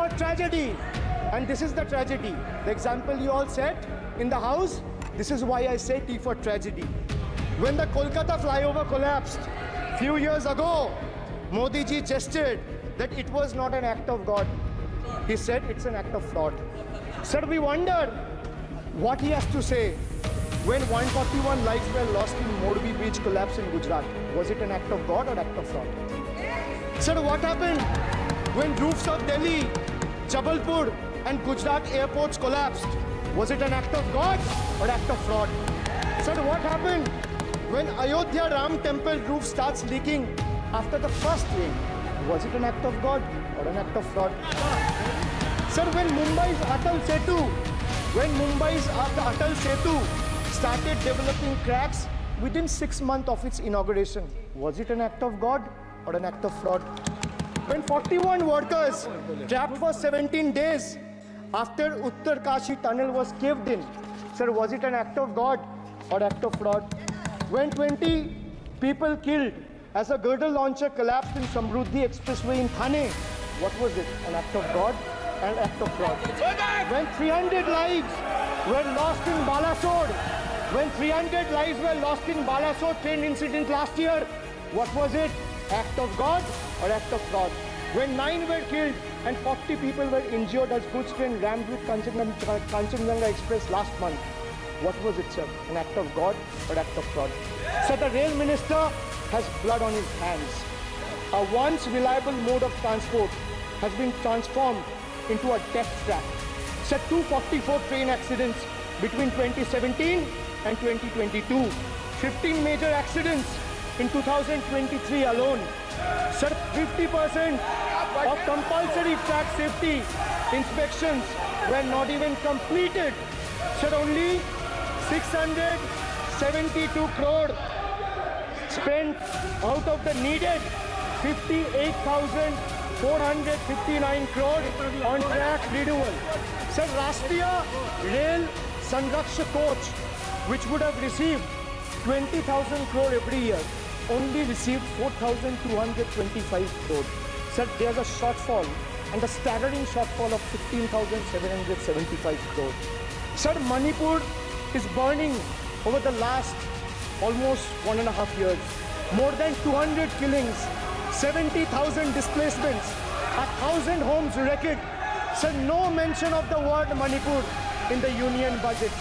for tragedy. And this is the tragedy. The example you all set in the house, this is why I say T for tragedy. When the Kolkata flyover collapsed few years ago, Modi ji gestured that it was not an act of God. He said it's an act of fraud. Sir, we wonder what he has to say when 141 lives were lost in Morbi beach collapse in Gujarat. Was it an act of God or act of fraud? Sir, what happened when roofs of Delhi, Jabalpur and Gujarat airports collapsed? Was it an act of God or act of fraud? Sir, what happened when Ayodhya Ram temple roof starts leaking after the first rain? Was it an act of God or an act of fraud? Sir, when Mumbai's Atal Setu started developing cracks within 6 months of its inauguration, was it an act of God or an act of fraud? When 41 workers trapped for 17 days after Uttar Kashi tunnel was caved in, sir, was it an act of God or act of fraud? When 20 people killed as a girdle launcher collapsed in Samruddhi Expressway in Thane, what was it? An act of God and act of fraud? When 300 lives were lost in Balasore, train incident last year, what was it? Act of God or act of fraud? When 9 were killed and 40 people were injured as goods train rammed with Kanchenjunga Express last month, what was it, sir? An act of God or act of fraud? So the rail minister has blood on his hands. A once reliable mode of transport has been transformed into a death trap. So 244 train accidents between 2017 and 2022. 15 major accidents in 2023 alone. Sir, 50% of compulsory track safety inspections were not even completed. Sir, only 672 crore spent out of the needed 58,459 crore on track renewal. Sir, Rashtriya Rail Sanrakshak coach, which would have received 20,000 crore every year, only received 4,225 crore. Sir, there's a shortfall, and a staggering shortfall of 15,775 crore. Sir, Manipur is burning over the last almost 1.5 years. More than 200 killings, 70,000 displacements, 1,000 homes wrecked. Sir, no mention of the word Manipur in the union budget.